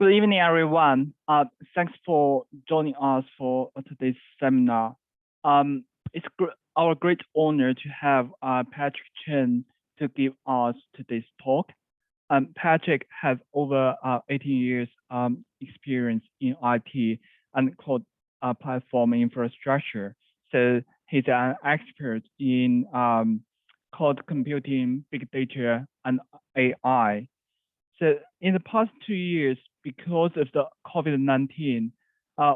Good evening, everyone. Thanks for joining us for today's seminar. It's our great honor to have Patrick Chen to give us today's talk. Patrick has over 18 years experience in IT and cloud platform infrastructure. So he's an expert in cloud computing, big data, and AI. So in the past 2 years, because of the COVID-19,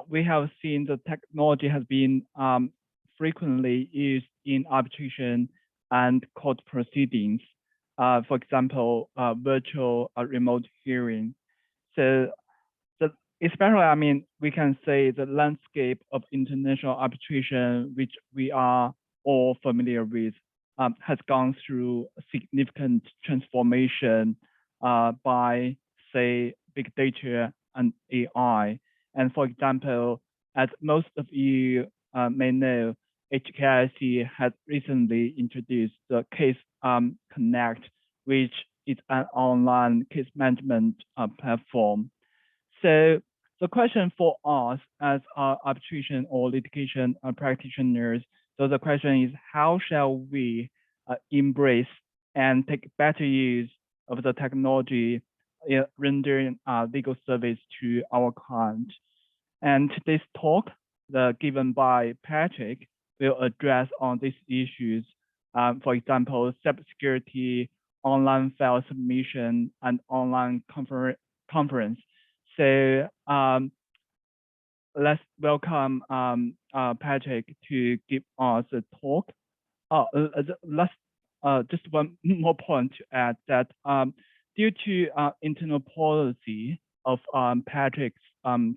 we have seen the technology has been frequently used in arbitration and court proceedings. For example, virtual remote hearing. So especially, I mean, we can say the landscape of international arbitration, which we are all familiar with, has gone through significant transformation by, say, big data and AI. And for example, as most of you may know, HKIArb has recently introduced the Case Connect, which is an online case management platform. So the question for us as arbitration or litigation practitioners, so the question is, how shall we embrace and take better use of the technology rendering legal service to our client? And today's talk, given by Patrick, will address on these issues. For example, cybersecurity, online file submission, and online conference. So let's welcome Patrick to give us a talk. Let's just one more point to add that due to internal policy of Patrick's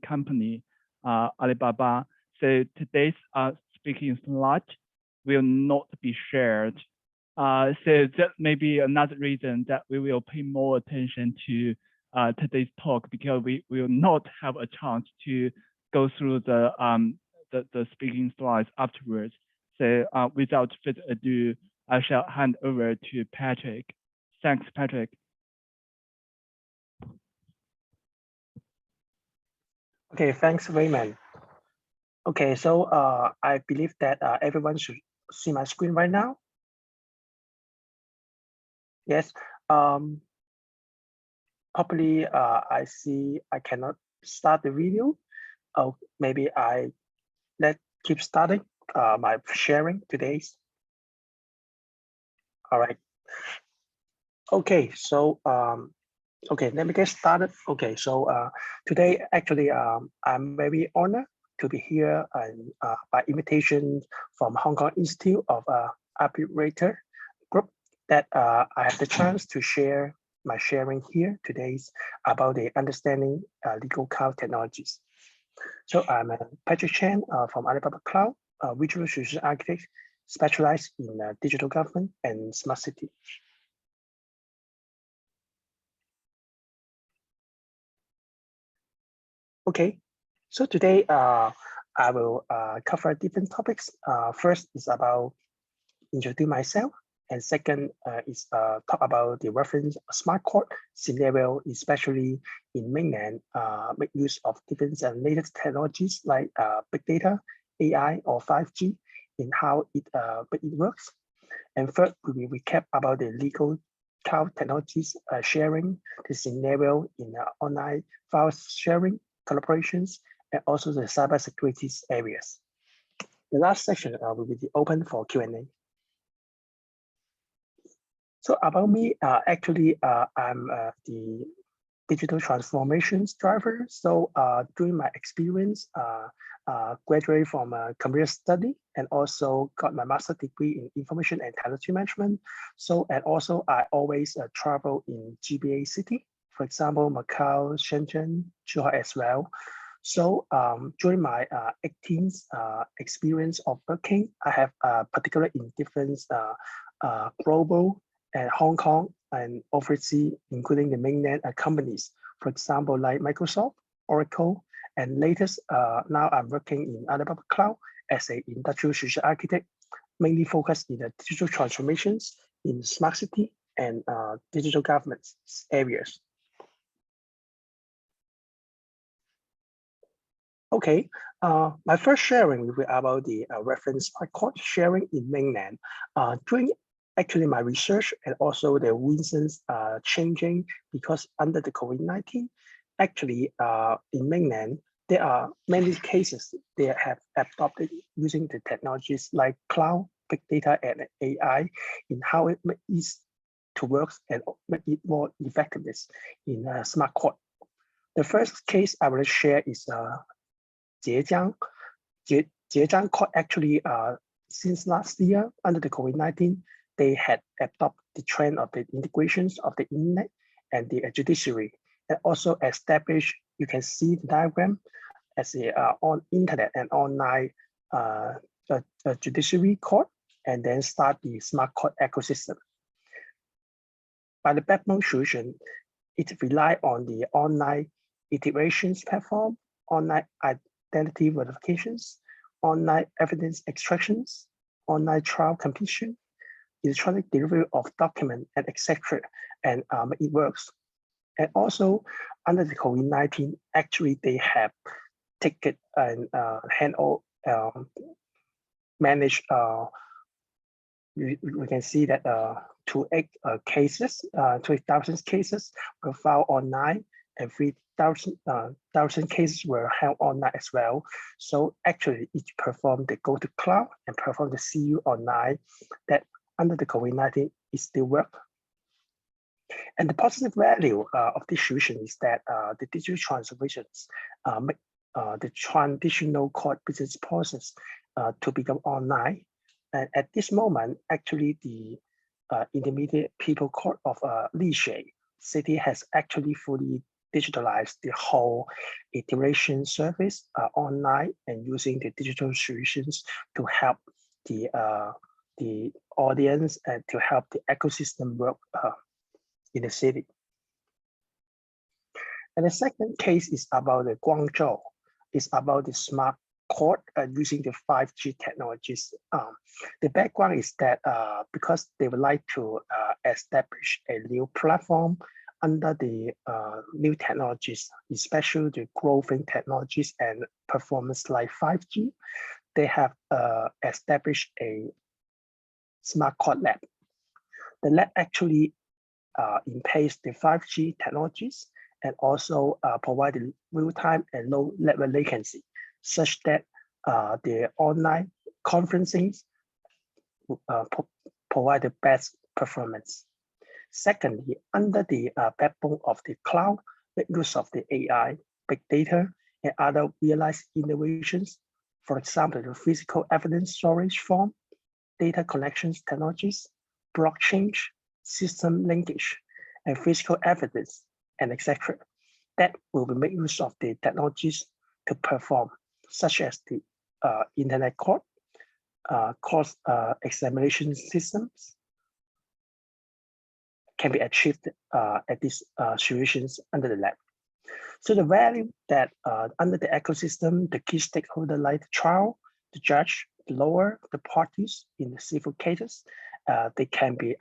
company, Alibaba, so today's speaking slot will not be shared. So that may be another reason that we will pay more attention to today's talk, because we will not have a chance to go through the speaking slides afterwards. So without further ado, I shall hand over to Patrick. Thanks, Patrick. Okay, thanks, Raymond. Okay, so I believe that everyone should see my screen right now. Yes. Probably I see I cannot start the video. Oh, maybe let's keep starting my sharing today's. All right. Okay, so okay, let me get started. Okay, so today actually I'm very honored to be here and by invitation from Hong Kong Institute of Arbitrator Group that I have the chance to share my sharing here today about the understanding legal cloud technologies. So I'm Patrick Chen from Alibaba Cloud, Regional Solution Architect, specialized in digital government and smart city. Okay, so today I will cover different topics. First is about introduce myself, and second is talk about the reference smart court scenario, especially in mainland, make use of different and latest technologies like big data, AI, or 5G in how it works. And third, we will recap about the legal cloud technologies sharing, the scenario in online file sharing, collaborations, and also the cybersecurity areas. The last section will be open for Q&A. So about me, actually, I'm the digital transformations driver. So during my experience, graduated from computer study and also got my master's degree in information and technology management. So, and also I always travel in GBA city, for example, Macau, Shenzhen, Zhuhai as well. So during my 18th experience of working, I have particularly in different global and Hong Kong and overseas, including the mainland companies, for example, like Microsoft, Oracle, and latest, now I'm working in Alibaba Cloud as an industrial solution architect, mainly focused in the digital transformations in smart city and digital government areas. Okay, my first sharing will be about the reference code sharing in mainland. During actually my research and also the reasons changing because under the COVID-19, actually in mainland, there are many cases they have adopted using the technologies like cloud, big data, and AI in how it is to work and make it more effectiveness in smart code. The first case I will share is Zhejiang. Zhejiang code actually since last year under the COVID-19, they had adopted the trend of the integrations of the internet and the judiciary, and also established, you can see the diagram as a on internet and online judiciary court, and then start the smart court ecosystem. By the backbone solution, it relies on the online integrations platform, online identity verifications, online evidence extractions, online trial completion, electronic delivery of document, and etc. And it works. And also under the COVID-19, actually they have taken and handle manage. We can see that 2,000 cases were filed online, and 3,000 cases were held online as well. So actually, it performed the go to cloud and performed the CU online. That under the COVID-19, it still work. And the positive value of this solution is that the digital transformations make the traditional court business process to become online. And at this moment, actually, the intermediate people court of Lishui city has actually fully digitalized the whole iteration service online and using the digital solutions to help the audience and to help the ecosystem work in the city. And the second case is about the Guangzhou. It's about the smart court using the 5G technologies. The background is that because they would like to establish a new platform under the new technologies, especially the growing technologies and performance like 5G, they have established a smart court lab. The lab actually entails the 5G technologies and also provide real-time and low-level latency, such that the online conferencing provide the best performance. Secondly, under the backbone of the cloud, make use of the AI, big data, and other realized innovations. For example, the physical evidence storage form, data collections technologies, blockchain, system linkage, and physical evidence, and etc. That will be make use of the technologies to perform, such as the internet court, course examination systems can be achieved at these solutions under the lab. So the value that under the ecosystem, the key stakeholder like the trial, the judge, the lawyer, the parties in the civil cases, they can be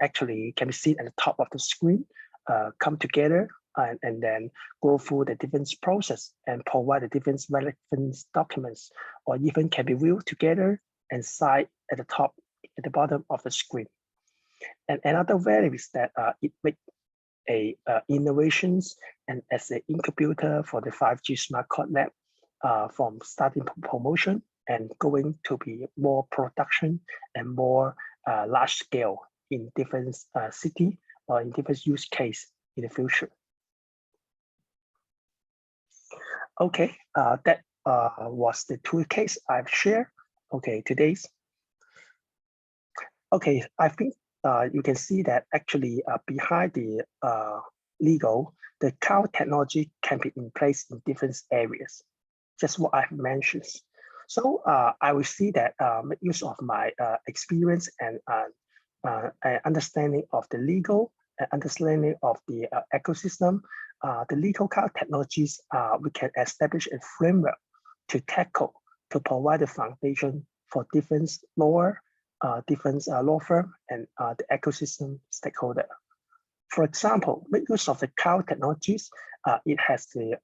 seen at the top of the screen, come together and then go through the different process and provide the different relevant documents, or even can be viewed together and side at the top, at the bottom of the screen. And another value is that it makes innovations and as an incubator for the 5G smart court lab from starting promotion and going to be more production and more large scale in different city or in different use case in the future. Okay, that was the two case I've shared. Okay, today's. Okay, I think you can see that actually behind the legal, the cloud technology can be in place in different areas, just what I've mentioned. So I will see that make use of my experience and understanding of the legal and understanding of the ecosystem. The legal cloud technologies, we can establish a framework to tackle, to provide a foundation for different law firm and the ecosystem stakeholder. For example, make use of the cloud technologies. It has the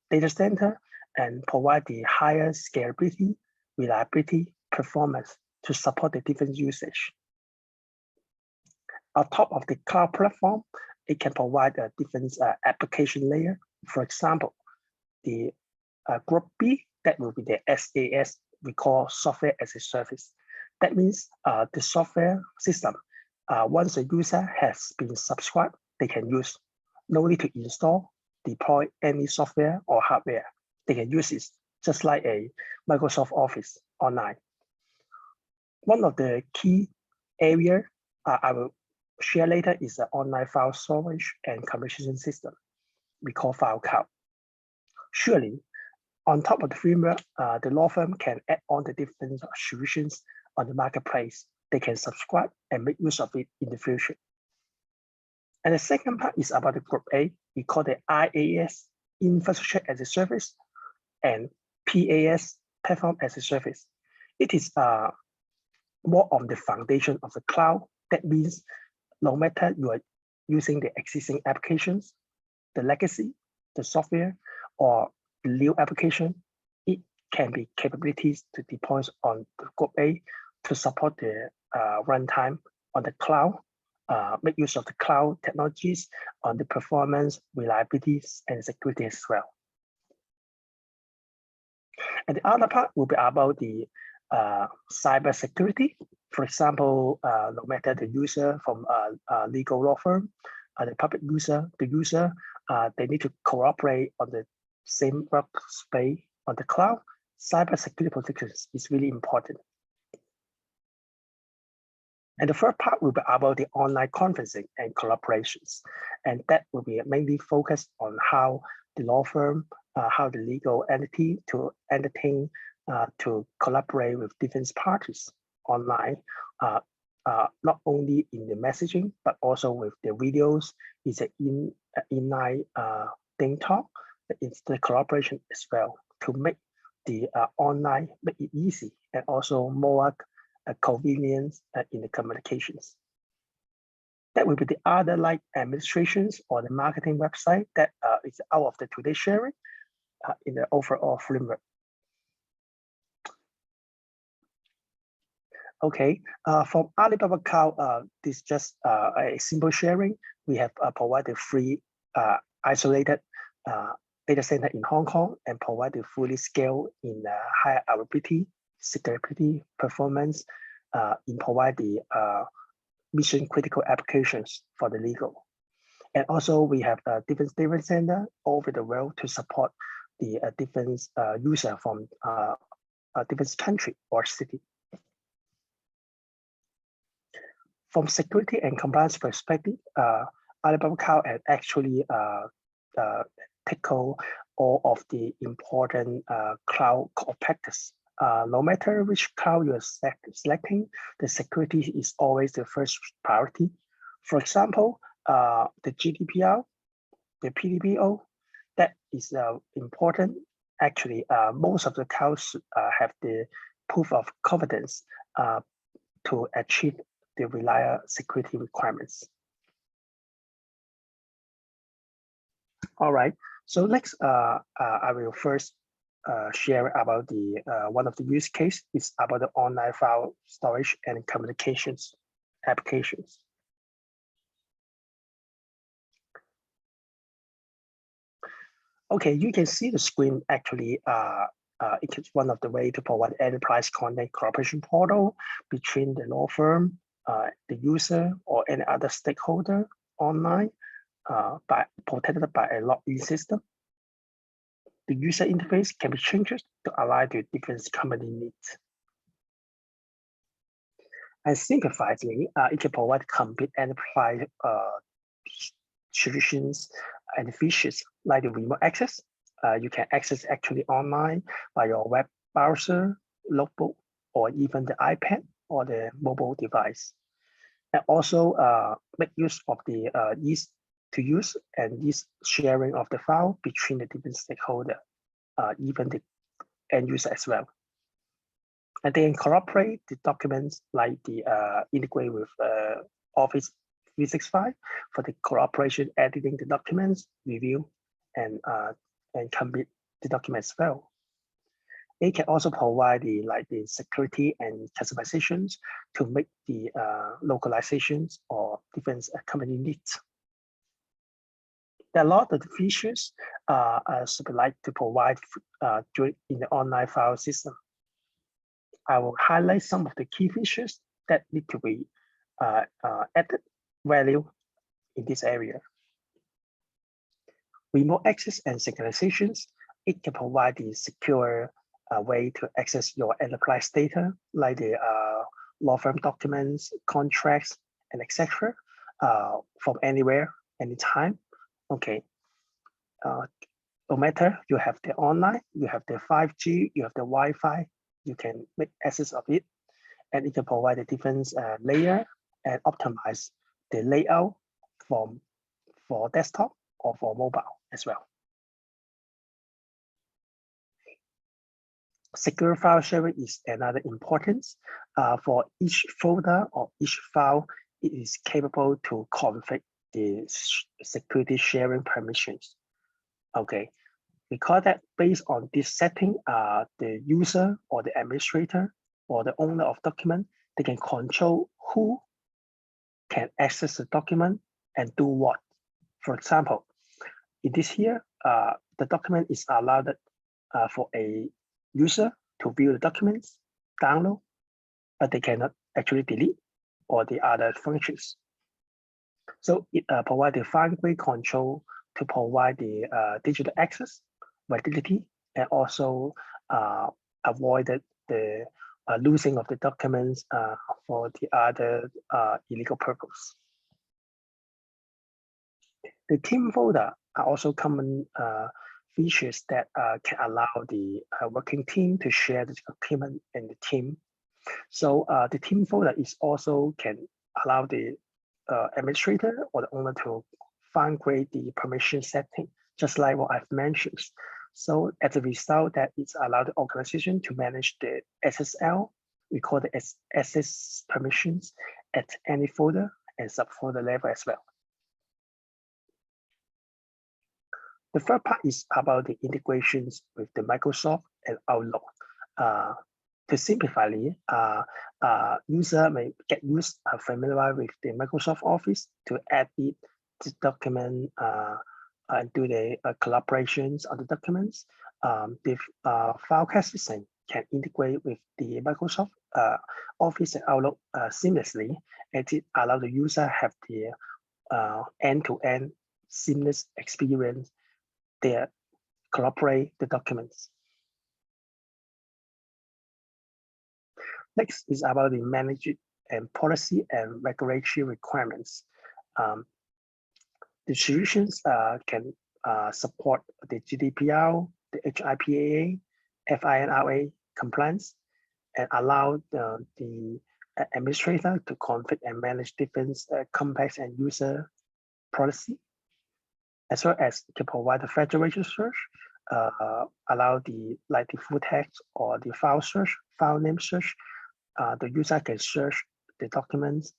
data center and provide the higher scalability, reliability, performance to support the different usage. On top of the cloud platform, it can provide a different application layer. For example, the group B, that will be the SaaS, we call software as a service. That means the software system, once a user has been subscribed, they can use. No need to install, deploy any software or hardware. They can use it just like a Microsoft Office online. One of the key areas I will share later is the online file storage and communication system we call Filecard. Surely, on top of the framework, the law firm can add on the different solutions on the marketplace. They can subscribe and make use of it in the future. And the second part is about the group A. We call the IaaS, infrastructure as a service, and PaaS, platform as a service. It is more on the foundation of the cloud. That means no matter you are using the existing applications, the legacy, the software, or the new application, it can be capabilities to deploy on the group A to support the runtime on the cloud, make use of the cloud technologies on the performance, reliability, and security as well. And the other part will be about the cybersecurity. For example, no matter the user from a legal law firm, the public user, they need to cooperate on the same workspace on the cloud. Cybersecurity protection is really important. And the third part will be about the online conferencing and collaborations. And that will be mainly focused on how the law firm, how the legal entity to entertain, to collaborate with different parties online, not only in the messaging, but also with the videos, is an inline thing talk, it's the collaboration as well to make the online, make it easy and also more convenience in the communications. That will be the other like administrations or the marketing website that is out of the today sharing in the overall framework. Okay, from Alibaba Cloud, this is just a simple sharing. We have provided free isolated data center in Hong Kong and provided fully scale in high availability, security, performance, in provide the mission critical applications for the legal. And also we have different data center over the world to support the different user from a different country or city. From security and compliance perspective, Alibaba Cloud has actually tackle all of the important cloud core practice. No matter which cloud you're selecting, the security is always the first priority. For example, the GDPR, the PDPO, that is important. Actually, most of the clouds have the proof of confidence to achieve the reliable security requirements. All right, so next, I will first share about the one of the use case is about the online file storage and communications applications. Okay, you can see the screen actually. It is one of the way to provide enterprise content collaboration portal between the law firm, the user, or any other stakeholder online, protected by a login system. The user interface can be changed to align to different company needs. And simplifiedly, it can provide complete enterprise solutions and features like the remote access. You can access actually online by your web browser, notebook, or even the iPad or the mobile device. And also make use of the ease to use and ease sharing of the file between the different stakeholders, even the end user as well. And they incorporate the documents like the integrate with Office 365 for the collaboration, editing the documents, review, and complete the document as well. It can also provide the security and customizations to make the localizations or different company needs. There are a lot of features should like to provide in the online file system. I will highlight some of the key features that need to be added value in this area. Remote access and synchronizations. It can provide the secure way to access your enterprise data, like the law firm documents, contracts, and etc. From anywhere, anytime. Okay. No matter you have the online, you have the 5G, you have the Wi-Fi, you can make access of it, and it can provide a different layer and optimize the layout for desktop or for mobile as well. Secure file sharing is another importance. For each folder or each file, it is capable to configure the security sharing permissions. Okay, because that based on this setting, the user or the administrator or the owner of document, they can control who can access the document and do what. For example, in this here, the document is allowed for a user to view the documents, download, but they cannot actually delete or the other functions. So it provides the fine-grained control to provide the digital access, validity, and also avoided the losing of the documents for the other illegal purpose. The team folder are also common features that can allow the working team to share the document in the team. So the team folder is also can allow the administrator or the owner to fine-grain the permission setting, just like what I've mentioned. So as a result, that it's allowed the organization to manage the SSL, we call the access permissions at any folder and subfolder level as well. The third part is about the integrations with the Microsoft and Outlook. To simplify, user may get familiar with the Microsoft Office to add it to document and do the collaborations on the documents. The Filecard system can integrate with the Microsoft Office and Outlook seamlessly, and it allows the user have the end-to-end seamless experience. They collaborate the documents. Next is about the management and policy and regulatory requirements. The solutions can support the GDPR, the HKIArb, FINRA compliance, and allow the administrator to configure and manage different complex and user policy, as well as to provide the federation search, allow the full text or the file search, file name search. The user can search the documents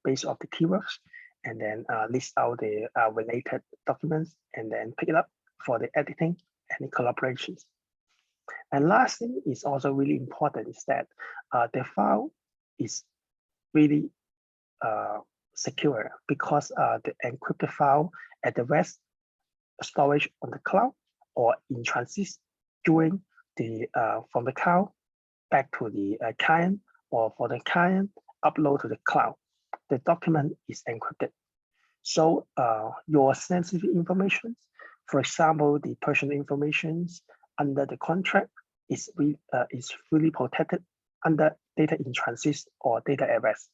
based on the keywords, and then list out the related documents, and then pick it up for the editing and the collaborations. And last thing is also really important is that the file is really secure, because the encrypted file at the rest storage on the cloud or in transit during the from the cloud back to the client, or for the client upload to the cloud, the document is encrypted. So your sensitive information, for example, the personal information under the contract is fully protected under data in transit or data at rest.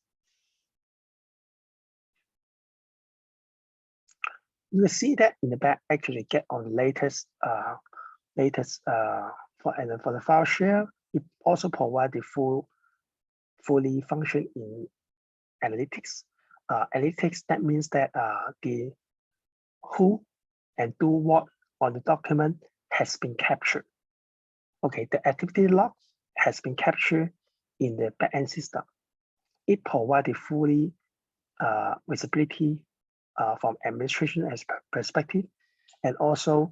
You will see that in the back actually get on latest for the file share. It also provide the fully function in analytics. Analytics, that means that the who and do what on the document has been captured. Okay, the activity log has been captured in the backend system. It provides the fully visibility from administration as perspective, and also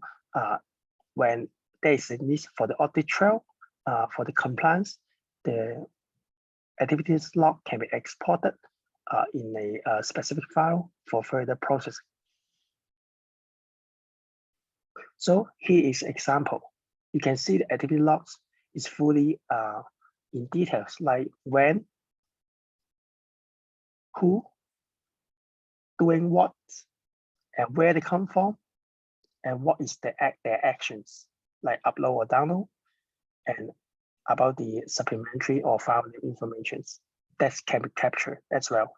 when there is a need for the audit trail, for the compliance, the activities log can be exported in a specific file for further processing. So here is example. You can see the activity logs is fully in details like when, who, doing what, and where they come from, and what is their actions, like upload or download, and about the supplementary or file name information that can be captured as well.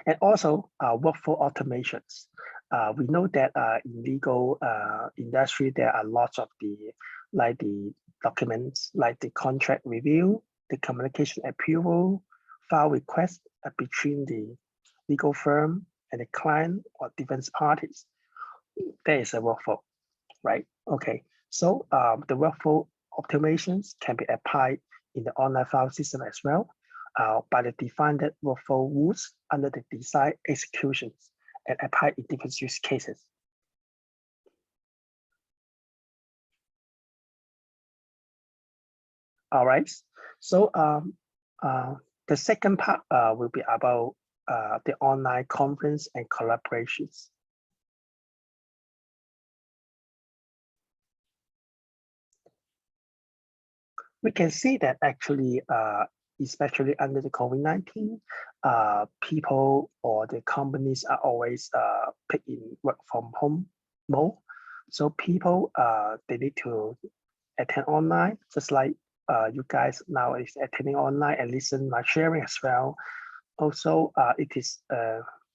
And also workflow automations. We know that in legal industry, there are lots of the documents, like the contract review, the communication approval, file request between the legal firm and the client or different parties. There is a workflow, right? Okay, so the workflow automations can be applied in the online file system as well by the defined workflow rules under the design executions and applied in different use cases. All right, so the second part will be about the online conference and collaborations. We can see that actually, especially under the COVID-19, people or the companies are always picking work from home mode. So people, they need to attend online, just like you guys now is attending online and listen my sharing as well. Also, it is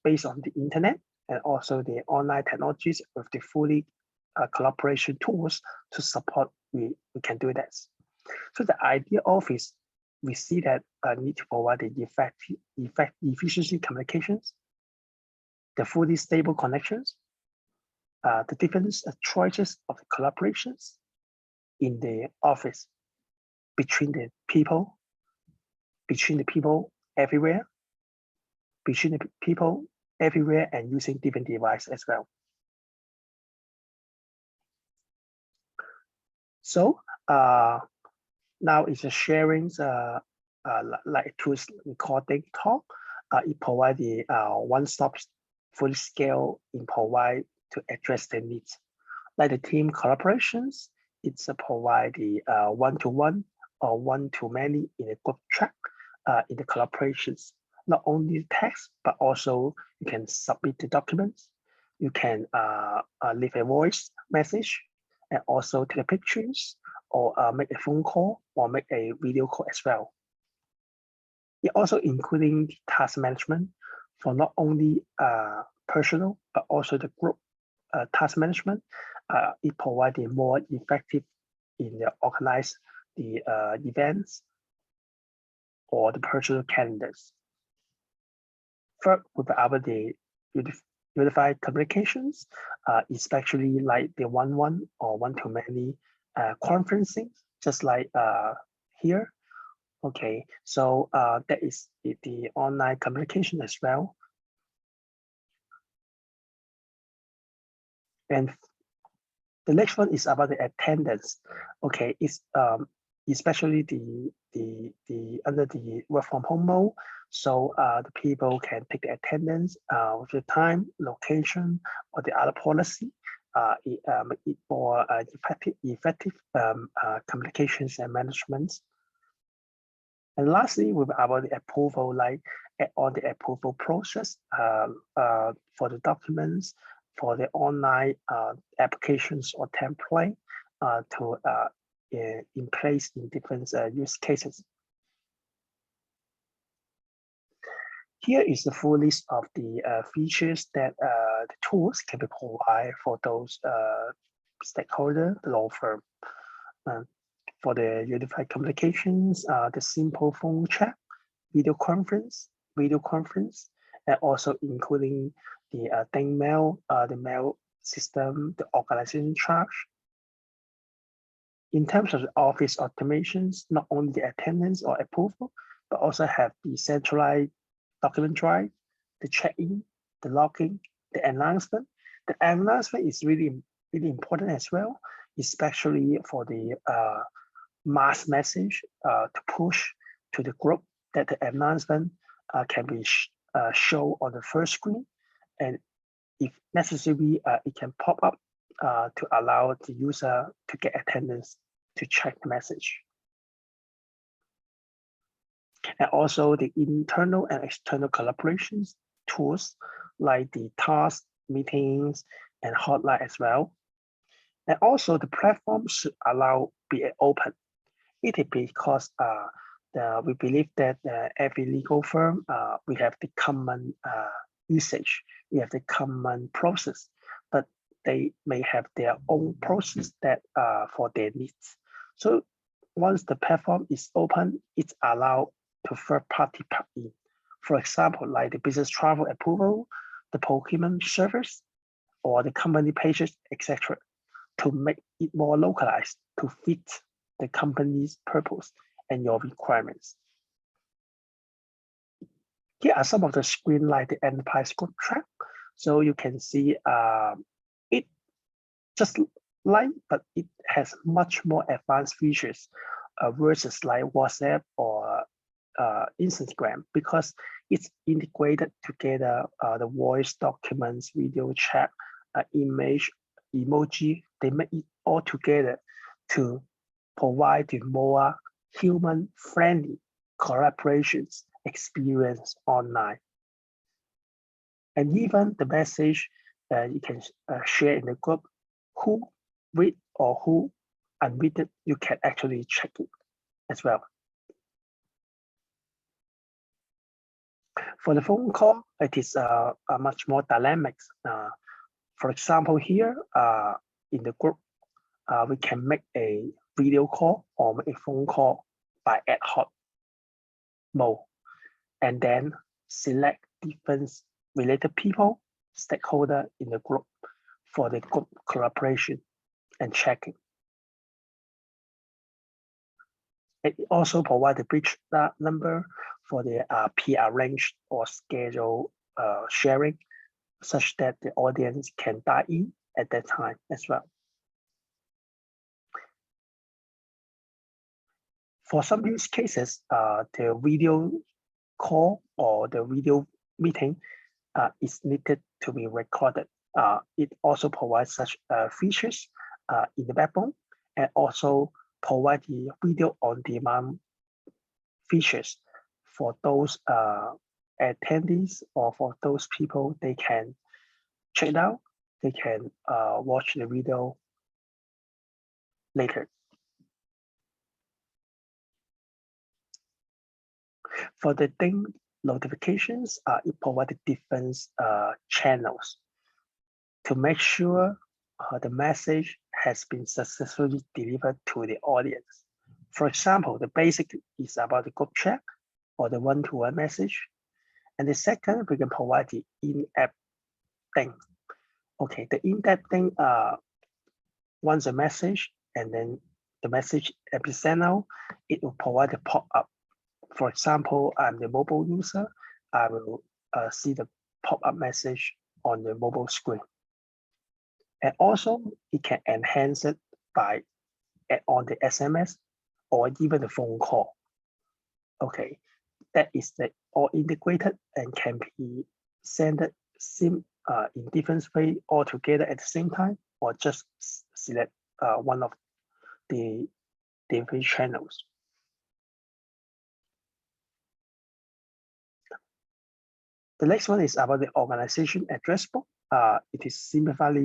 based on the internet and also the online technologies with the fully collaboration tools to support we can do this. So the idea of is we see that need to provide the efficiency communications, the fully stable connections, the different choices of the collaborations in the office between the people everywhere, and using different devices as well. So now it's a sharing like tools recording talk. It provides the one-stop full scale in provide to address the needs. Like the team collaborations, it's provide the one-to-one or one-to-many in a group track in the collaborations. Not only text, but also you can submit the documents. You can leave a voice message and also take pictures or make a phone call or make a video call as well. It also including the task management for not only personal, but also the group task management. It provides a more effective in the organize the events or the personal calendars. Third, about the unified communications, especially like the one-one or one-to-many conferencing, just like here. Okay, so that is the online communication as well. And the next one is about the attendance. Okay, it's especially the under the work from home mode. So the people can take the attendance with the time, location, or the other policy. Make it more effective communications and management. And lastly, with about the approval, like on the approval process for the documents, for the online applications or template to in place in different use cases. Here is the full list of the features that the tools can be provided for those stakeholder, the law firm. For the unified communications, the simple phone chat, video conference, and also including the mail, the mail system, the organization charge. In terms of the office automations, not only the attendance or approval, but also have the centralized document drive, the check-in, the logging, the announcement. The announcement is really really important as well, especially for the mass message to push to the group that the announcement can be shown on the first screen, and if necessary, it can pop up to allow the user to get attendance to check the message. And also the internal and external collaborations tools like the task, meetings, and hotline as well. And also the platform should allow be open. It is because we believe that every legal firm, we have the common usage, we have the common process, but they may have their own process that for their needs. So once the platform is open, it's allowed to third party plug in. For example, like the business travel approval, the procurement service, or the company pages, etc., to make it more localized to fit the company's purpose and your requirements. Here are some of the screen like the enterprise scope track. So you can see it just like, but it has much more advanced features versus like WhatsApp or Instagram, because it's integrated together the voice, documents, video chat, image, emoji. They make it all together to provide the more human-friendly collaborations experience online. And even the message you can share in the group, who read or who unread it, you can actually check it as well. For the phone call, it is a much more dynamic. For example, here in the group, we can make a video call or a phone call by ad hoc mode, and then select different related people, stakeholder in the group for the group collaboration and checking. It also provides the bridge number for the pre-arranged or scheduled sharing, such that the audience can dial in at that time as well. For some use cases, the video call or the video meeting is needed to be recorded. It also provides such features in the backbone, and also provide the video on demand features for those attendees or for those people. They can check it out, they can watch the video later. For the ding notifications, it provides different channels to make sure the message has been successfully delivered to the audience. For example, the basic is about the group chat or the one-to-one message. And the second, we can provide the in-app thing. Okay, the in-app thing, once a message and then the message be sent out, it will provide a pop-up. For example, I'm the mobile user, I will see the pop-up message on the mobile screen. And also, it can enhance it by add on the SMS or even the phone call. Okay, that is the all integrated and can be sent in different way all together at the same time, or just select one of the different channels. The next one is about the organization address book. It is simplified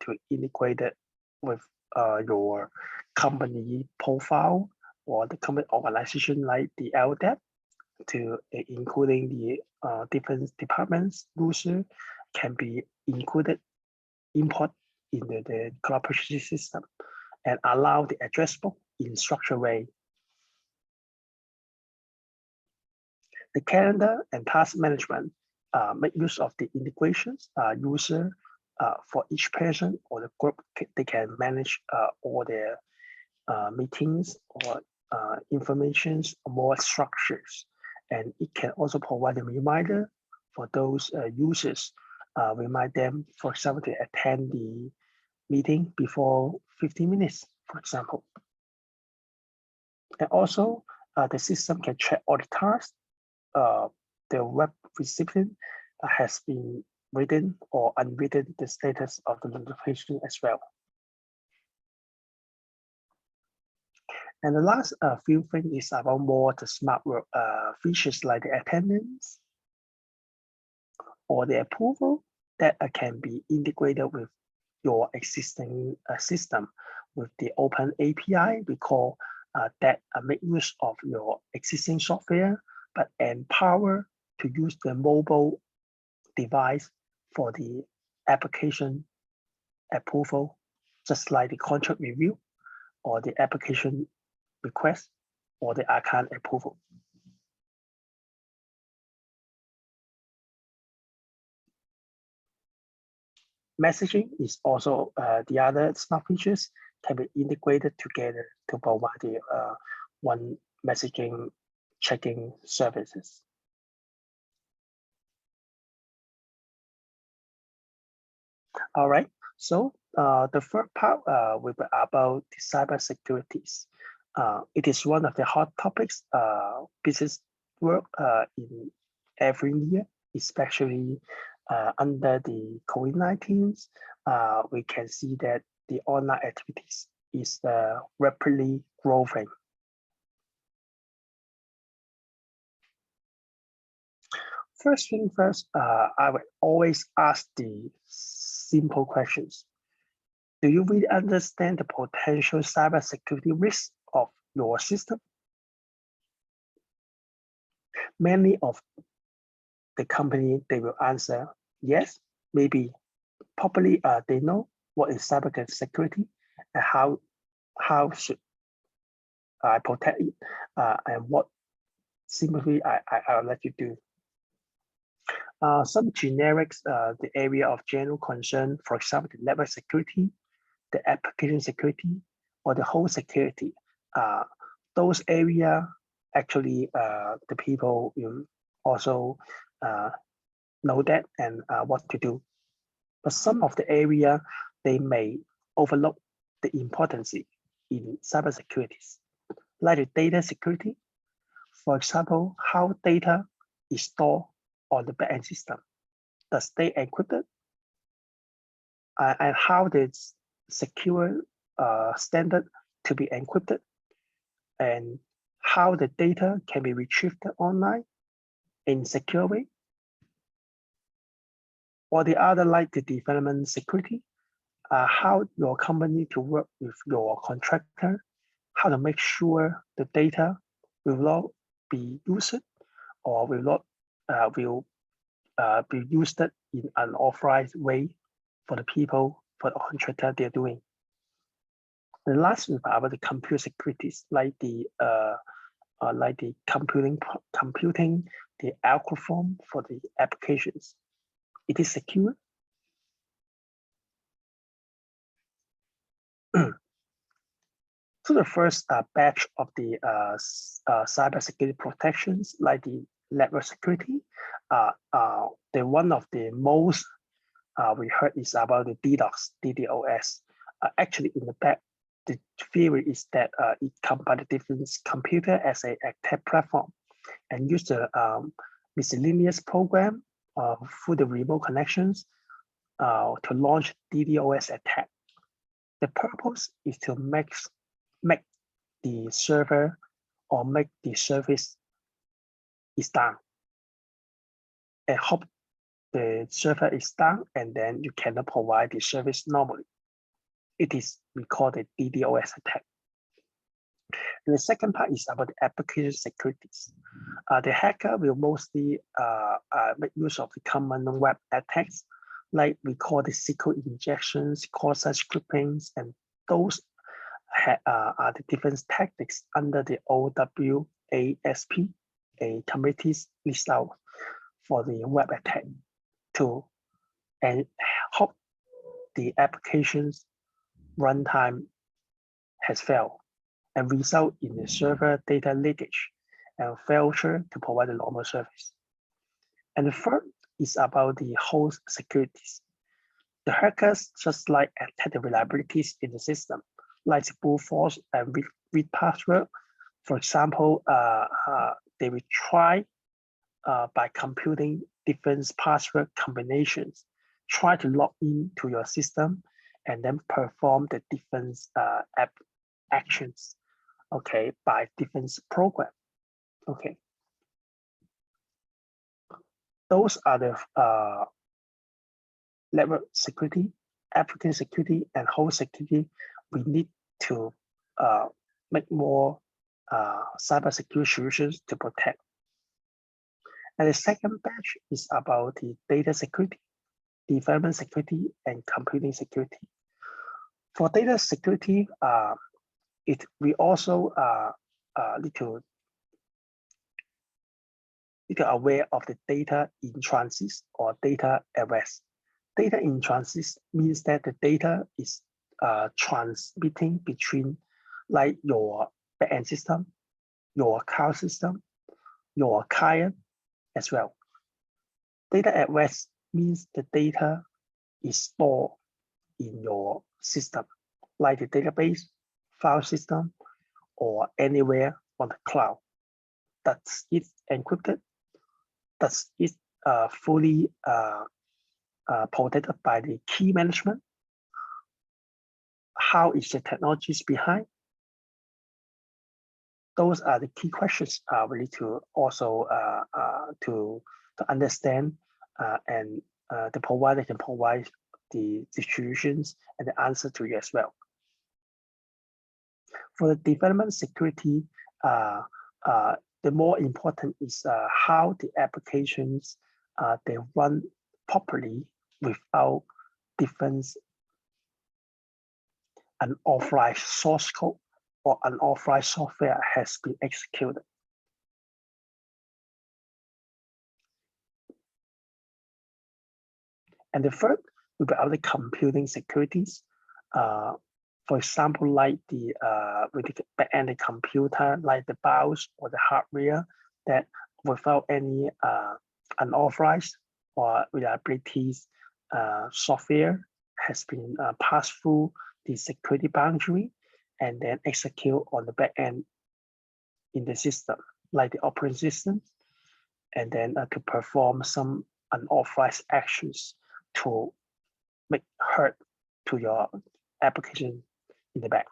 to integrate it with your company profile or the company organization like the LDAP, to including the different departments. User can be included, import in the collaboration system, and allow the address book in structured way. The calendar and task management make use of the integrations. User for each person or the group, they can manage all their meetings or informations, more structures, and it can also provide a reminder for those users. Remind them, for example, to attend the meeting before 15 minutes, for example. And also, the system can check all the tasks the web recipient has been written or unwritten the status of the notification as well. And the last few things is about more the smart work features like the attendance or the approval that can be integrated with your existing system with the open API. We call that make use of your existing software, but empower to use the mobile device for the application approval, just like the contract review or the application request or the account approval. Messaging is also the other smart features can be integrated together to provide the one messaging checking services. All right, so the third part will be about the cybersecurities. It is one of the hot topics business work in every year, especially under the COVID-19. We can see that the online activities is rapidly growing. First thing first, I would always ask the simple questions. Do you really understand the potential cybersecurity risks of your system? Many of the company, they will answer yes, maybe. Probably they know what is cybersecurity and how should I protect it and what simply I'll let you do. Some generics, the area of general concern, for example, the network security, the application security, or the whole security. Those area actually the people will also know that and what to do. But some of the area they may overlook the importance in cybersecurities, like the data security. For example, how data is stored on the backend system. Does they encrypted? And how the secure standard to be encrypted, and how the data can be retrieved online in secure way. Or the other like the development security, how your company to work with your contractor, how to make sure the data will not be used or will not be used in an unauthorized way for the people, for the contractor they're doing. The last is about the computer securities, like the computing the algorithm for the applications. It is secure. So the first batch of the cybersecurity protections, like the network security, the one of the most we heard is about the DDoS. Actually, in the back, the theory is that it combines different computer as a attack platform and use the miscellaneous program through the remote connections to launch DDoS attack. The purpose is to make the server or make the service is down and hope the server is down and then you cannot provide the service normally. It is we call the DDoS attack. And the second part is about the application securities. The hacker will mostly make use of the common web attacks, like we call the SQL injections, cross-site scriptings, and those are the different tactics under the OWASP, a committee's list out for the web attack to and hope the application's runtime has failed and result in the server data leakage and failure to provide a normal service. And the third is about the host securities. The hackers just like attack the reliabilities in the system, like the brute force and read password. For example, they will try by computing different password combinations, try to log in to your system and then perform the different app actions, okay, by different program, okay. Those are the level security, application security, and host security. We need to make more cybersecurity solutions to protect. And the second batch is about the data security, development security, and computing security. For data security, we also need to aware of the data in transit or data at rest. Data in transit means that the data is transmitting between like your backend system, your cloud system, your client as well. Data at rest means the data is stored in your system, like the database, file system, or anywhere on the cloud. That's it encrypted. That's it fully protected by the key management. How is the technologies behind? Those are the key questions we need to also to understand, and the provider can provide the solutions and the answer to you as well. For the development security, the more important is how the applications they run properly without different unauthorized source code or unauthorized software has been executed. And the third will be other computing securities. For example, like the with the backend computer, like the BIOS or the hardware, that without any unauthorized or reliabilities software has been passed through the security boundary and then execute on the backend in the system, like the operating system, and then to perform some unauthorized actions to make hurt to your application in the back.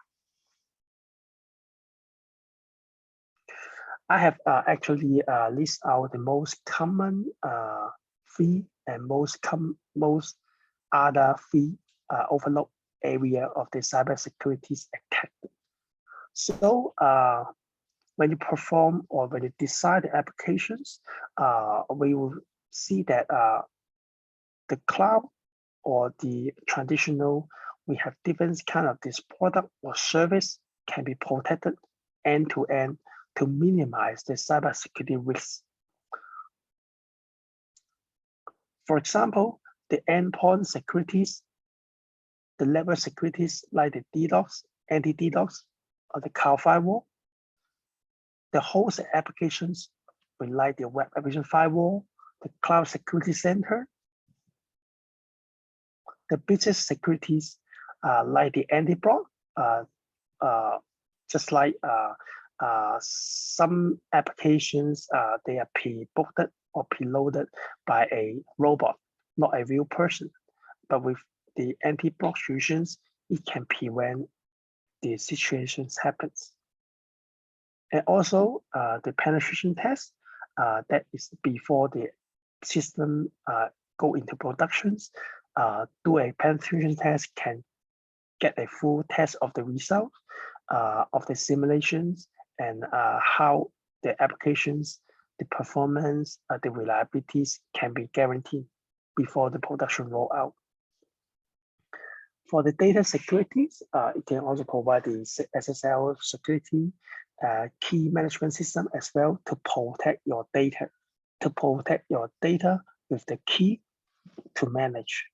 I have actually list out the most common fee and most other fee overlooked area of the cybersecurity attack. So when you perform or when you design the applications, we will see that the cloud or the traditional, we have different kind of this product or service can be protected end to end to minimize the cybersecurity risks. For example, the endpoint securities, the level securities like the DDoS, anti-DDoS, or the cloud firewall, the host applications like the web application firewall, the cloud security center, the business securities like the anti-block, just like some applications, they are pre-booked or preloaded by a robot, not a real person. But with the anti-block solutions, it can prevent the situations happens. And also the penetration test, that is before the system go into productions, do a penetration test can get a full test of the results of the simulations and how the applications, the performance, the reliabilities can be guaranteed before the production rollout. For the data securities, it can also provide the SSL security key management system as well to protect your data, with the key to manage.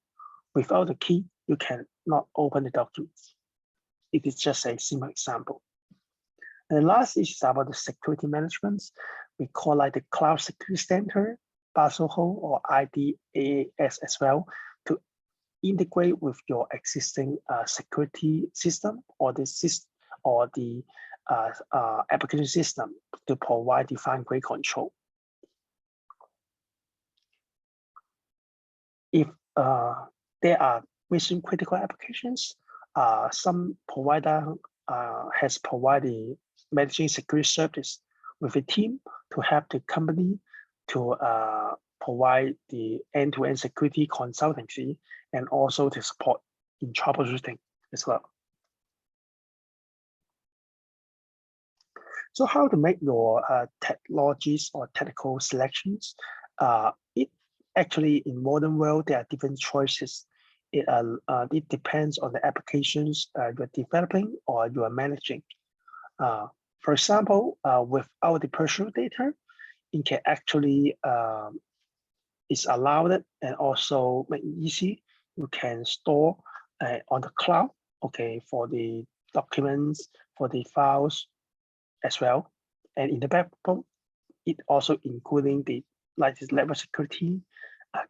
Without the key, you cannot open the documents. It is just a simple example. And the last is about the security management. We call like the Cloud Security Center, BASOHO, or IDAS as well, to integrate with your existing security system or the application system to provide the fine-grained control. If there are mission-critical applications, some provider has provided managing security service with a team to help the company to provide the end-to-end security consultancy and also to support in troubleshooting as well. So how to make your technologies or technical selections? It actually, in modern world, there are different choices. It depends on the applications you're developing or you are managing. For example, without the personal data, it can actually is allowed and also make it easy. You can store on the cloud, okay, for the documents, for the files as well. And in the backbone, it also including the like this level security,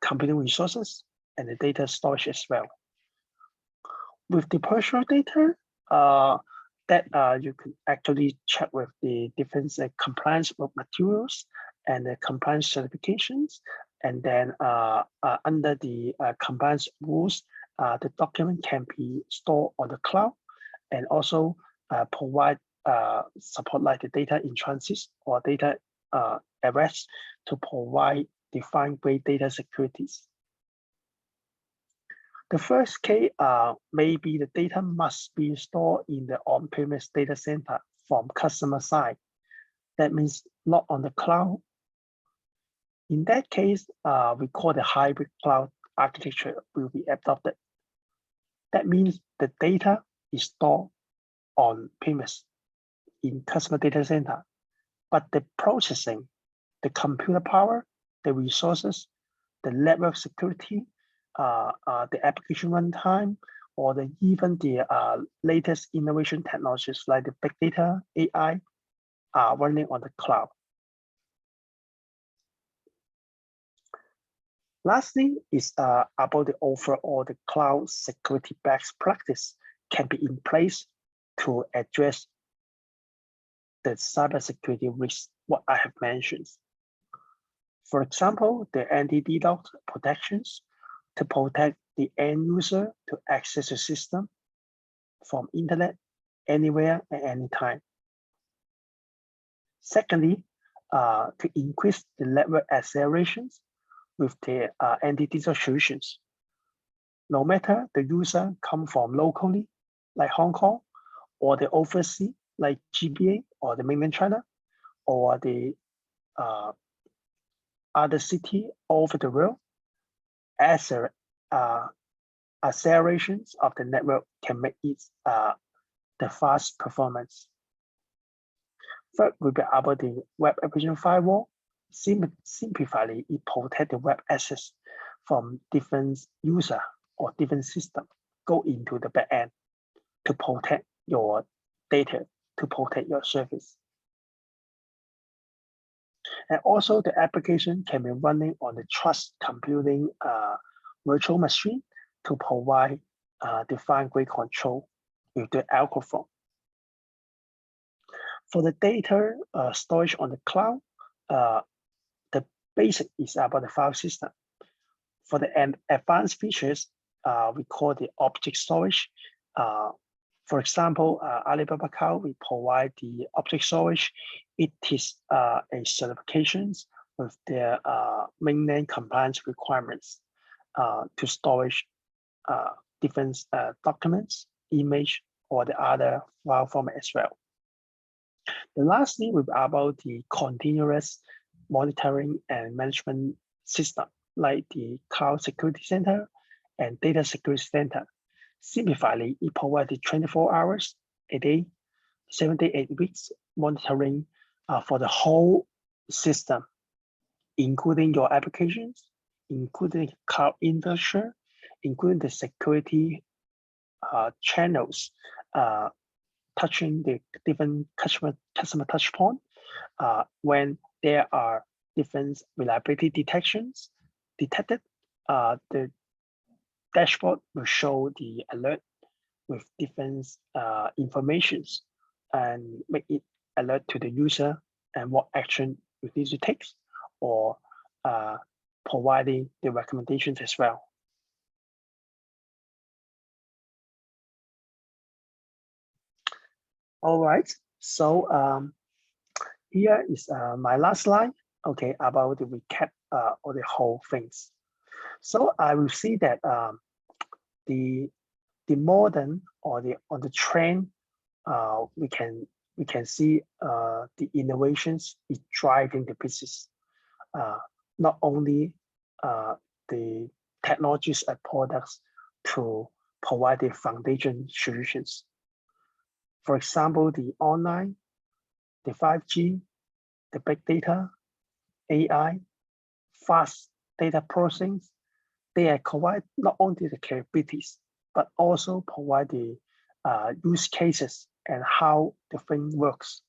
computing resources, and the data storage as well. With the personal data, you can actually check with the different compliance materials and the compliance certifications. And then under the compliance rules, the document can be stored on the cloud and also provide support like the data in transit or data arrest to provide fine-grained data securities. The first case, maybe the data must be stored in the on-premise data center from customer side. That means not on the cloud. In that case, we call the hybrid cloud architecture will be adopted. That means the data is stored on premise in customer data center, but the processing, the computer power, the resources, the network security, the application runtime, or even the latest innovation technologies like the big data, AI, are running on the cloud. Lastly is about the overall the cloud security best practice can be in place to address the cybersecurity risks what I have mentioned. For example, the anti-DDoS protections to protect the end user to access the system from internet anywhere at any time. Secondly, to increase the network accelerations with the anti-DDoS solutions. No matter the user come from locally, like Hong Kong, or the overseas, like GBA or the mainland China, or the other city all over the world, as accelerations of the network can make it the fast performance. Third will be about the web application firewall. Simplify it protect the web access from different user or different system go into the backend to protect your data, to protect your service. And also the application can be running on the trust computing virtual machine to provide the fine-grained control with the algorithm. For the data storage on the cloud, the basic is about the file system. For the advanced features, we call the object storage. For example, Alibaba Macau, we provide the object storage. It is a certifications with their mainland compliance requirements to storage different documents, image, or the other file format as well. The last thing will be about the continuous monitoring and management system, like the Cloud Security Center and Data Security Center. Simplify, it provides 24 hours a day, 7 days, 8 weeks monitoring for the whole system, including your applications, including cloud infrastructure, including the security channels, touching the different customer touch point when there are different reliability detections detected, the dashboard will show the alert with different informations and make it alert to the user and what action you need to take, or providing the recommendations as well. All right, so here is my last slide, okay, about the recap of the whole things. So I will see that the modern or the trend, we can see the innovations is driving the business. Not only the technologies and products to provide the foundation solutions. For example, the online, the 5G, the big data, AI, fast data processing, they are provide not only the capabilities, but also provide the use cases and how the thing works.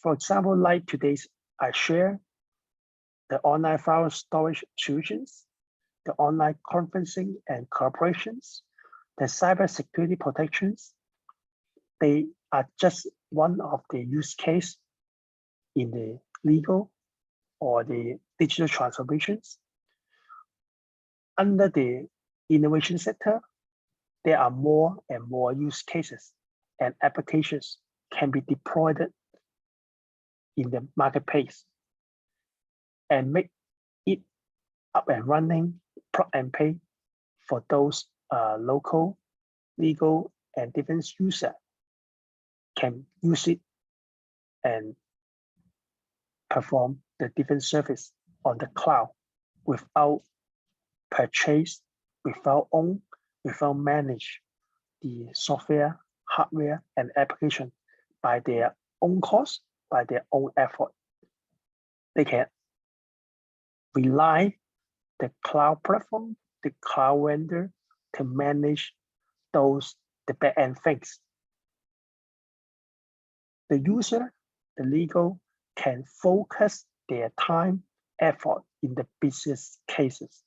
For example, like today's I share the online file storage solutions, the online conferencing and collaborations, the cybersecurity protections. They are just one of the use case in the legal or the digital transformations. Under the innovation sector, there are more and more use cases and applications can be deployed in the marketplace and make it up and running, plug and play for those local, legal, and defense user can use it and perform the different service on the cloud without purchase, without own, without manage the software, hardware, and application by their own cost, by their own effort. They can rely the cloud platform, the cloud vendor to manage those, the back-end things. The user, the legal, can focus their time, effort in the business cases,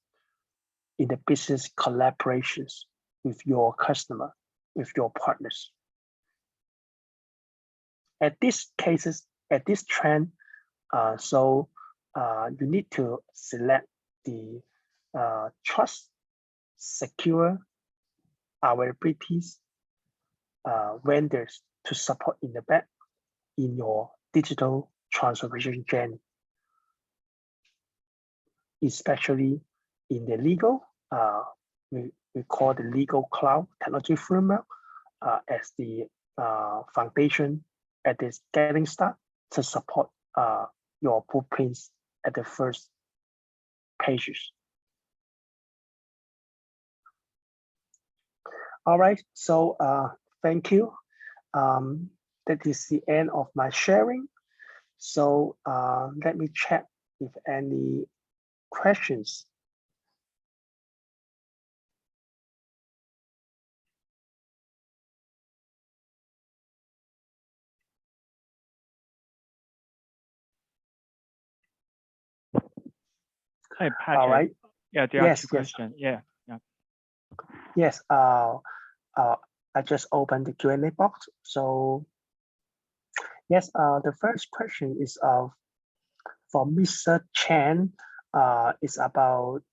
in the business collaborations with your customer, with your partners. At these cases, at this trend, you need to select the trust, secure, availabilities, vendors to support in the back in your digital transformation journey, especially in the legal. We call the legal cloud technology framework as the foundation at this getting start to support your blueprints at the first pages. All right, so thank you. That is the end of my sharing. So let me check if any questions. Hey, Patrick. All right. Yeah, there are two questions. Yeah. Yes. I just opened the Q&A box. So yes, the first question is for Mr. Chen. It's about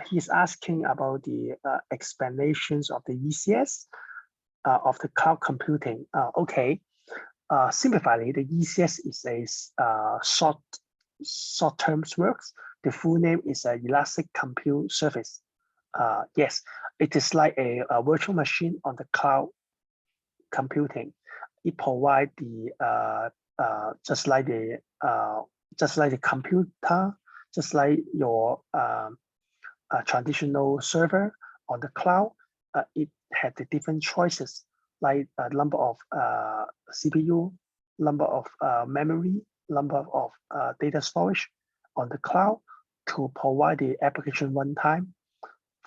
he's asking about the explanations of the ECS of the cloud computing. Okay. Simplifiedly, the ECS is a short term works. The full name is a Elastic Compute Service. Yes, it is like a virtual machine on the cloud computing. It provides the just like the computer, just like your traditional server on the cloud. It had the different choices, like a number of CPU, number of memory, number of data storage on the cloud to provide the application runtime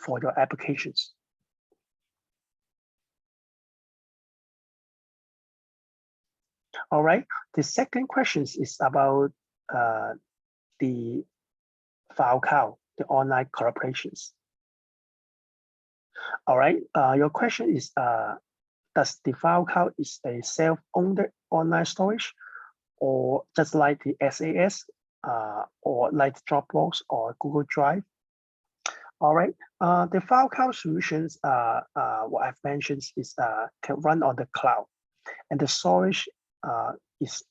for your applications. All right, the second question is about the Filecard, the online collaborations. All right. Your question is, does the Filecard is a self-owned online storage, or just like the SAS, or like Dropbox or Google Drive? All right. The Filecard solutions, what I've mentioned is can run on the cloud, and the storage is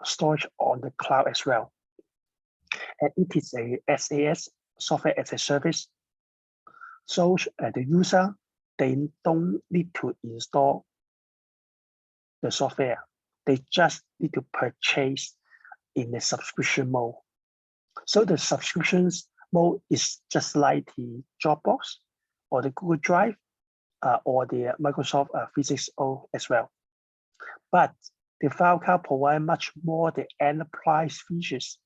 storage on the cloud as well. And it is a SAS, software as a service. So the user, they don't need to install the software. They just need to purchase in the subscription mode. So the subscriptions mode is just like the Dropbox or the Google Drive or the Microsoft 365 as well. But the Filecard provide much more the enterprise features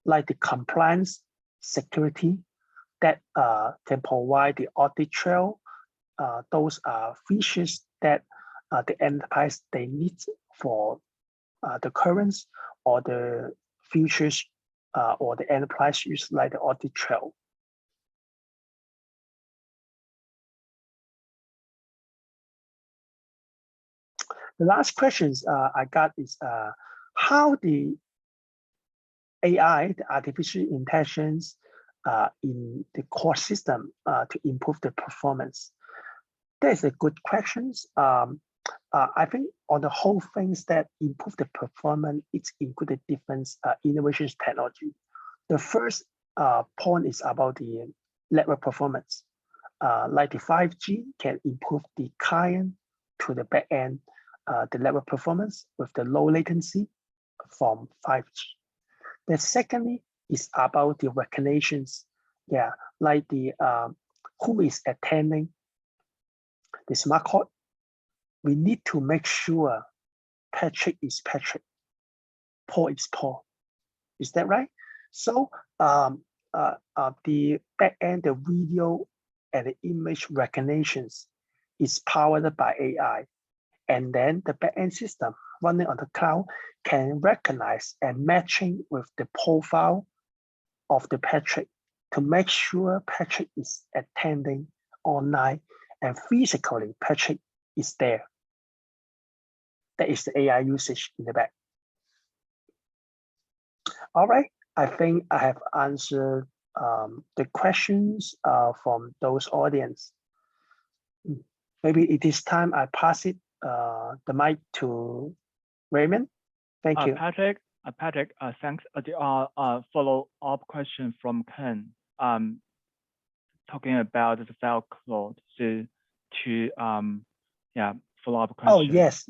like the compliance, security that can provide the audit trail. Those are features that the enterprise they need for the current or the futures or the enterprise use like the audit trail. The last questions I got is how the AI, the artificial intelligence in the core system to improve the performance. That's a good question. I think on the whole things that improve the performance, it's included different innovations technology. The first point is about the network performance. Like the 5G can improve the client to the back end, the network performance with the low latency from 5G. The secondly is about the recognitions. Yeah, like the who is attending the smart card. We need to make sure Patrick is Patrick, Paul is Paul. Is that right? So the back end, the video and the image recognitions is powered by AI. And then the backend system running on the cloud can recognize and matching with the profile of the Patrick to make sure Patrick is attending online and physically Patrick is there. That is the AI usage in the back. All right, I think I have answered the questions from those audience. Maybe it is time I pass it the mic to Raymond. Thank you. Patrick, thanks. There are follow-up question from Ken talking about the Filecard. So to follow-up question. Oh, yes.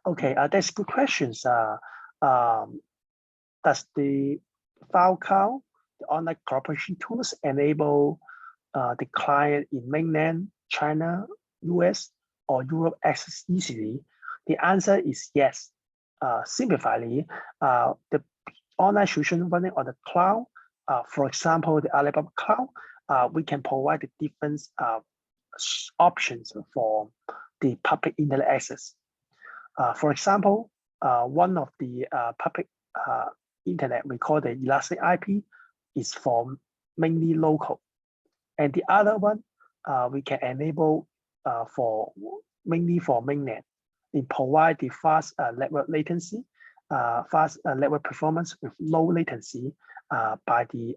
Okay, that's good questions. Does the Filecard, the online cooperation tools enable the client in mainland China, US, or Europe access easily? The answer is yes. Simplifiedly, the online solution running on the cloud, for example, the Alibaba cloud, we can provide the different options for the public internet access. For example, one of the public internet we call the elastic IP is for mainly local, and the other one we can enable for mainly for mainland. It provide the fast network latency, fast network performance with low latency by the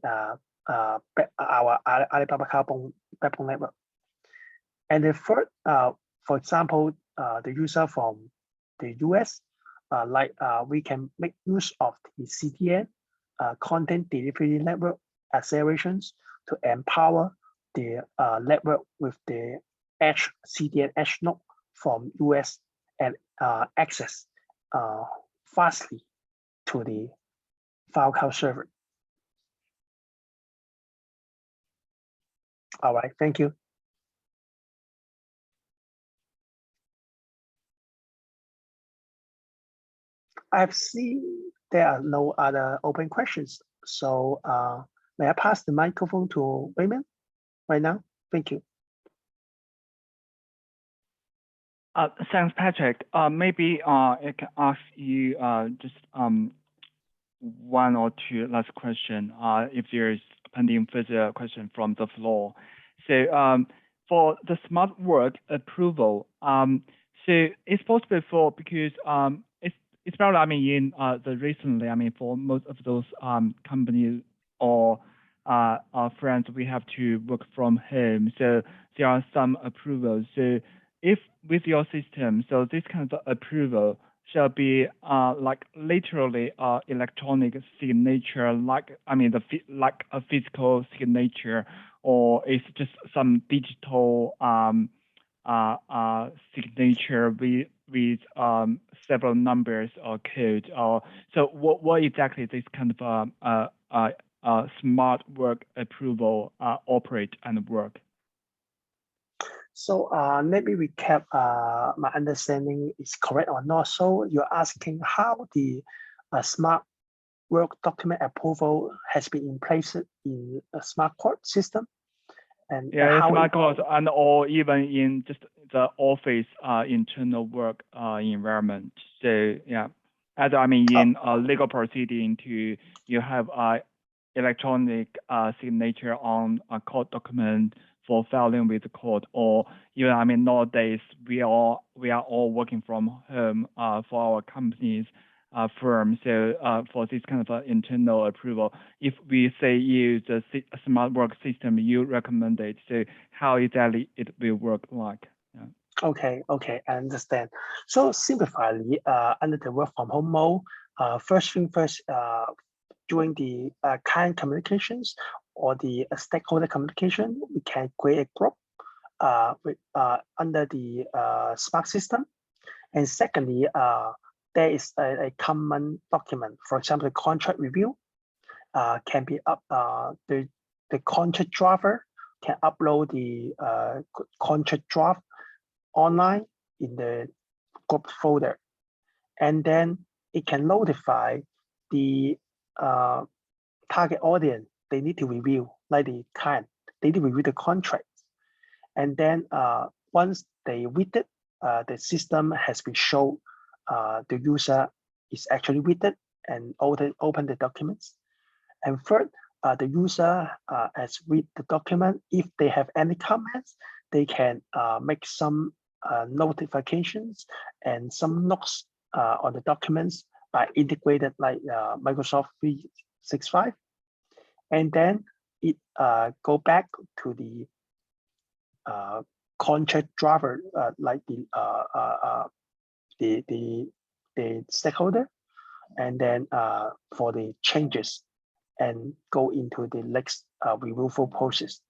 our Alibaba Cloud backbone network. And the third, for example, the user from the US, we can make use of the CDN, content delivery network accelerations to empower the network with the edge CDN edge node from US and access fastly to the Filecard server. All right, thank you. I've seen there are no other open questions. So may I pass the microphone to Raymond right now? Thank you. Thanks, Patrick. Maybe I can ask you just one or two last question if there is pending further question from the floor. So for the smart work approval, so it's possible because it's probably, I mean, in the recently, I mean, for most of those companies or our friends, we have to work from home. So there are some approvals. So if with your system, so this kind of approval shall be like literally electronic signature, like, I mean, like a physical signature, or it's just some digital signature with several numbers or code. Or so what exactly this kind of smart work approval operate and work? So let me recap my understanding is correct or not. So you're asking how the smart work document approval has been in place in a smart court system, and Yeah, how smart cards and or even in just the office internal work environment. So yeah, as I mean in legal proceeding to you have electronic signature on a court document for filing with the court, or even, I mean, nowadays we are all working from home for our companies firm. So for this kind of internal approval, if we say use a smart work system, you recommend it. So how exactly it will work like? Yeah. Okay, I understand. So simplify under the work from home mode, first thing first, during the client communications or the stakeholder communication, we can create a group under the Spark system. And secondly, there is a common document. For example, the contract review can be up. The contract driver can upload the contract draft online in the group folder, and then it can notify the target audience they need to review, like the client. They need to review the contract, and then once they read it, the system has been shown the user is actually read it and open the documents. And third, the user has read the document. If they have any comments, they can make some notifications and some notes on the documents by integrated like Microsoft 365. And then it go back to the contract driver, like the stakeholder, and then for the changes and go into the next removal process.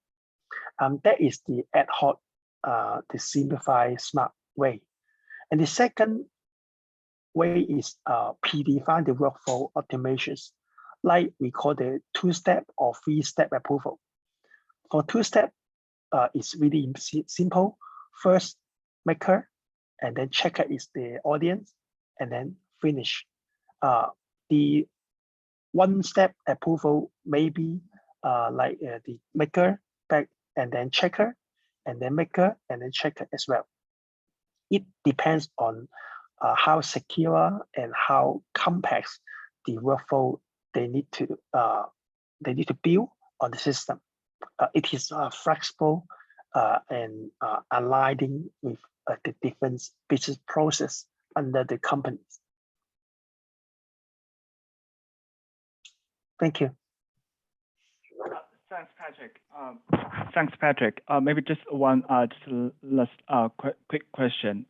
That is the ad hoc, the simplified smart way. And the second way is predefine the workflow automations, like we call the two-step or three-step approval. For two-step, it's really simple. First, maker, and then checker is the audience, and then finish. The one-step approval may be like the maker, back, and then checker, and then maker, and then checker as well. It depends on how secure and how complex the workflow they need to build on the system. It is flexible and aligning with the different business process under the companies. Thank you. Thanks, Patrick. Maybe just one last quick question.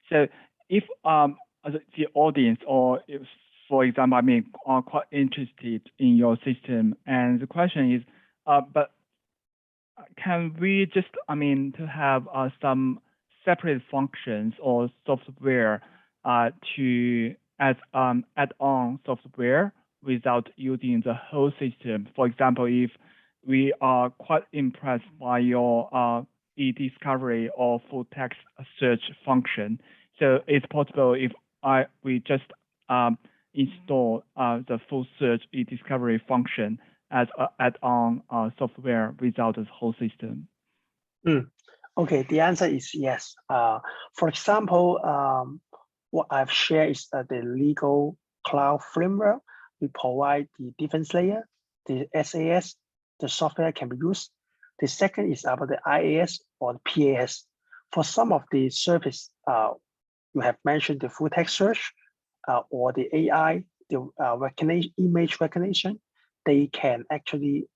So if the audience, or if, for example, I mean, are quite interested in your system, and the question is, but can we just, I mean, to have some separate functions or software to add on software without using the whole system? For example, if we are quite impressed by your e-discovery or full text search function, so it's possible if we just install the full search e-discovery function as an add-on software without the whole system? Okay, the answer is yes. For example, what I've shared is the legal cloud framework. We provide the defense layer, the SAS, the software can be used. The second is about the IAS or PAS. For some of the service, you have mentioned the full text search or the AI, the image recognition, they can actually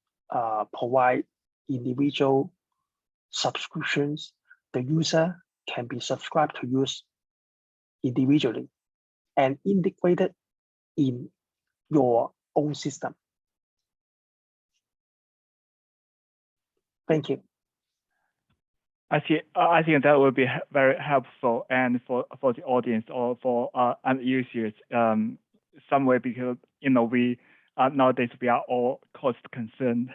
provide individual subscriptions. The user can be subscribed to use individually and integrated in your own system. Thank you. I think that would be very helpful, and for the audience or for end users, some way, because we nowadays we are all cost concerned.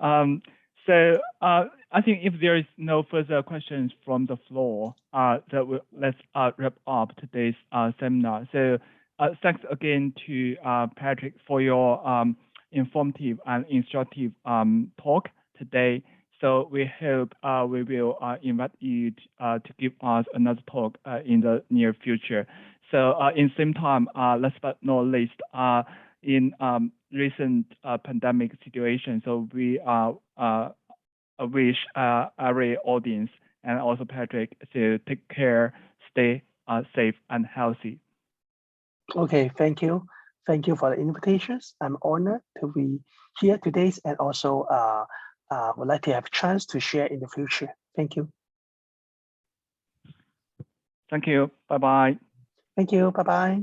So I think if there is no further questions from the floor, let's wrap up today's seminar. So thanks again to Patrick for your informative and instructive talk today. So we hope we will invite you to give us another talk in the near future. So in the same time, last but not least, in recent pandemic situation, so we wish every audience and also Patrick to take care, stay safe and healthy. Okay, thank you. Thank you for the invitations. I'm honored to be here today, and also would like to have a chance to share in the future. Thank you. Thank you. Bye-bye. Thank you. Bye-bye.